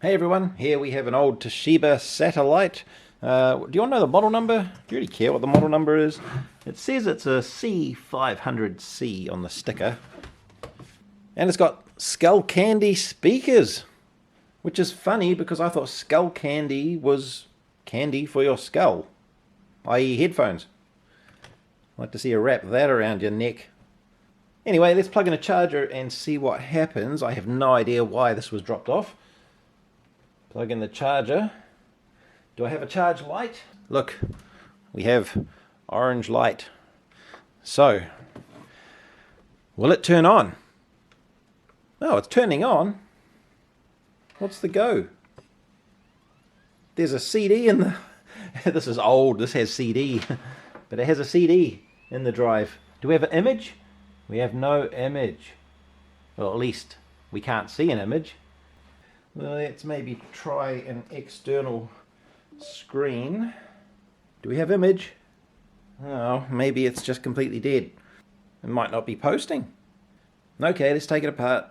Hey everyone, here we have an old Toshiba satellite. Do you want to know the model number? Do you really care what the model number is? It says it's a C500C on the sticker. And it's got Skull Candy speakers, which is funny because I thought Skull Candy was candy for your skull, i.e. headphones. I'd like to see you wrap that around your neck. Anyway, let's plug in a charger and see what happens. I have no idea why this was dropped off. Plug in the charger. Do I have a charge light? Look, we have orange light. So, will it turn on? Oh, it's turning on. What's the go? There's a CD in the... This is old, this has CD. But it has a CD in the drive. Do we have an image? We have no image. Well, at least we can't see an image. Let's maybe try an external screen. Do we have image? Oh, maybe it's just completely dead. It might not be posting. Okay, let's take it apart.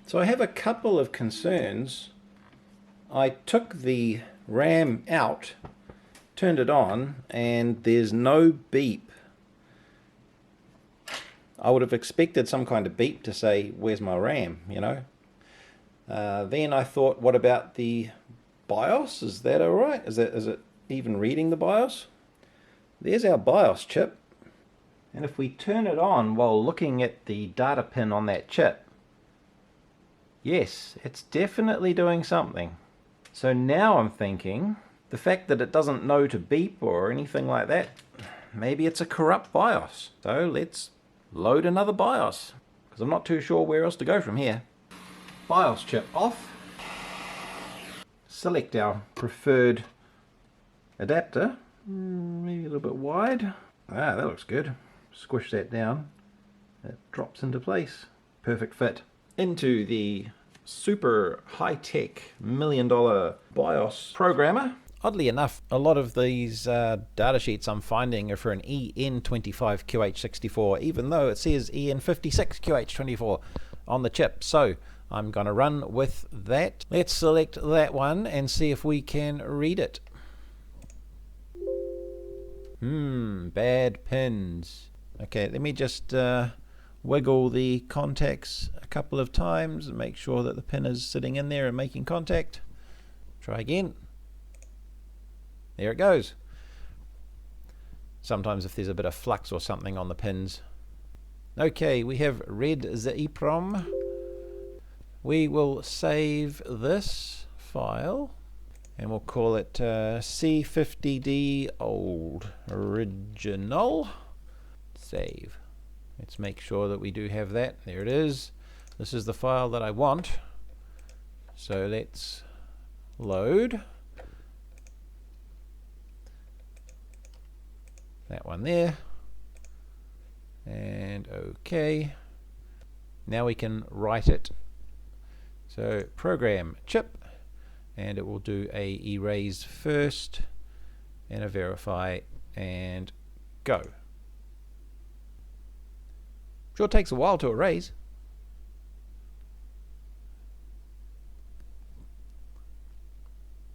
So I have a couple of concerns. I took the RAM out, turned it on, and there's no beep. I would have expected some kind of beep to say, where's my RAM, you know? Then I thought, what about the BIOS? Is that alright? Is it even reading the BIOS? There's our BIOS chip. And if we turn it on while looking at the data pin on that chip, yes, it's definitely doing something. So now I'm thinking, the fact that it doesn't know to beep or anything like that, maybe it's a corrupt BIOS. So let's load another BIOS, because I'm not too sure where else to go from here. BIOS chip off. Select our preferred adapter. Maybe a little bit wide. Ah, that looks good. Squish that down. It drops into place. Perfect fit. Into the super high-tech $1 million BIOS programmer. Oddly enough, a lot of these data sheets I'm finding are for an EN25QH64, even though it says EN56QH24 on the chip. So I'm going to run with that. Let's select that one and see if we can read it. Bad pins. Okay, let me just wiggle the contacts a couple of times and make sure that the pin is sitting in there and making contact. Try again. There it goes. Sometimes if there's a bit of flux or something on the pins. Okay, we have read the EEPROM. We will save this file and we'll call it C50D old original. Save. Let's make sure that we do have that. There it is. This is the file that I want. So let's load. That one there. And okay. Now we can write it. So program chip, and it will do a erase first and a verify and go. Sure takes a while to erase.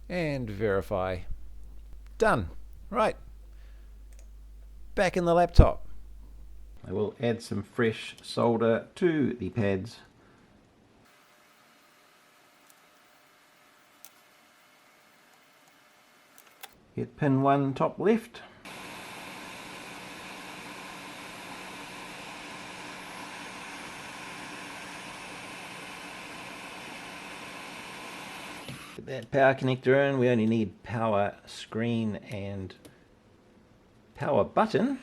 And verify. Done. Right. Back in the laptop. I will add some fresh solder to the pads. Hit pin 1 top left. Get that power connector in. We only need power screen and power button.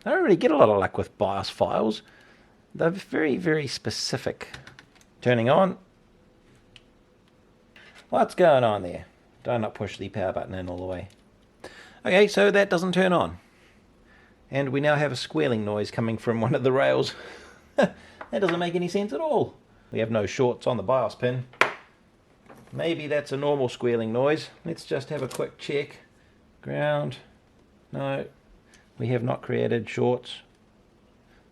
I don't really get a lot of luck with BIOS files. They're very, very specific. Turning on. What's going on there? Do I not push the power button in all the way? Okay, so that doesn't turn on. And we now have a squealing noise coming from one of the rails. That doesn't make any sense at all. We have no shorts on the BIOS pin. Maybe that's a normal squealing noise. Let's just have a quick check. Ground. No, we have not created shorts.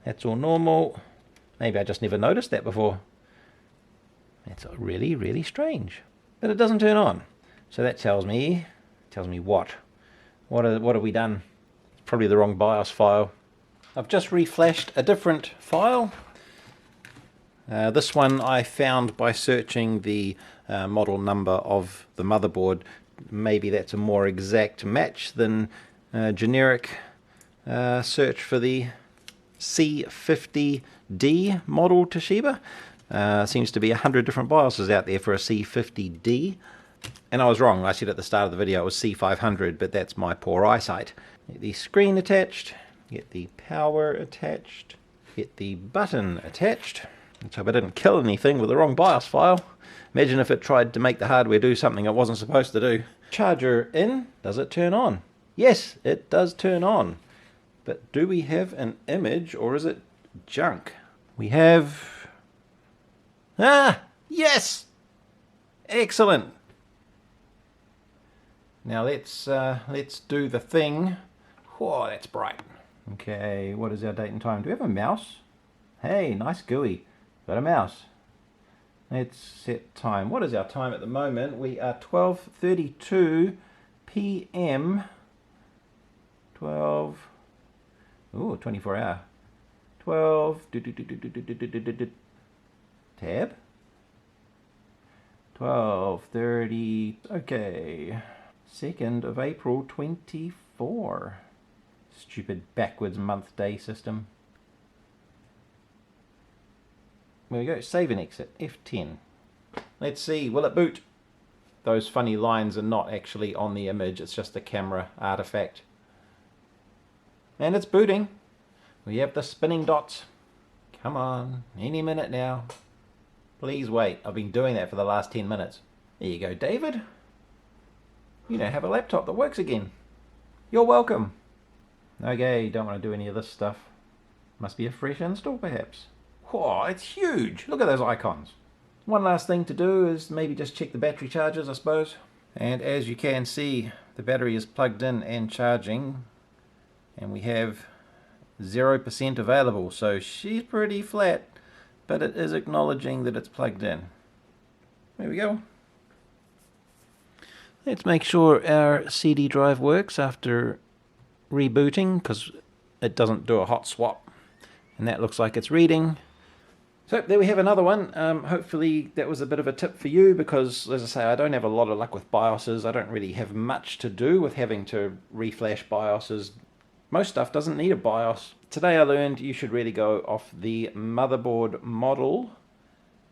That's all normal. Maybe I just never noticed that before. That's really, really strange. But it doesn't turn on. So that tells me what? What have we done? It's probably the wrong BIOS file. I've just reflashed a different file. This one I found by searching the model number of the motherboard. Maybe that's a more exact match than generic search for the C50D model Toshiba. Seems to be 100 different BIOSes out there for a C50D. And I was wrong. I said at the start of the video it was C500, but that's my poor eyesight. Get the screen attached, get the power attached, get the button attached. Let's hope I didn't kill anything with the wrong BIOS file. Imagine if it tried to make the hardware do something it wasn't supposed to do. Charger in. Does it turn on? Yes, it does turn on. But do we have an image or is it junk? We have... Ah! Yes! Excellent! Now let's do the thing. Whoa, that's bright. Okay, what is our date and time? Do we have a mouse? Hey, nice GUI. Got a mouse. Let's set time. What is our time at the moment? We are 12:32 p.m. 24 hour. 12. Tab. 12:30. Okay. 2nd of April 24. Stupid backwards month day system. There we go, save and exit, F10. Let's see, will it boot? Those funny lines are not actually on the image, it's just a camera artifact. And it's booting. We have the spinning dots. Come on, any minute now. Please wait, I've been doing that for the last 10 minutes. There you go, David. You now have a laptop that works again. You're welcome. Okay, don't want to do any of this stuff. Must be a fresh install perhaps. Whoa, it's huge! Look at those icons. One last thing to do is maybe just check the battery charges, I suppose. And as you can see, the battery is plugged in and charging. And we have 0% available, so she's pretty flat. But it is acknowledging that it's plugged in. There we go. Let's make sure our CD drive works after rebooting, because it doesn't do a hot swap. And that looks like it's reading. So there we have another one. Hopefully that was a bit of a tip for you, because as I say, I don't have a lot of luck with BIOSes. I don't really have much to do with having to reflash BIOSes. Most stuff doesn't need a BIOS. Today I learned you should really go off the motherboard model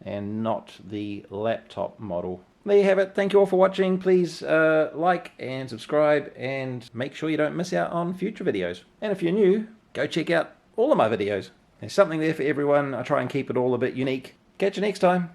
and not the laptop model. There you have it. Thank you all for watching. Please like and subscribe and make sure you don't miss out on future videos. And if you're new, go check out all of my videos. There's something there for everyone. I try and keep it all a bit unique. Catch you next time.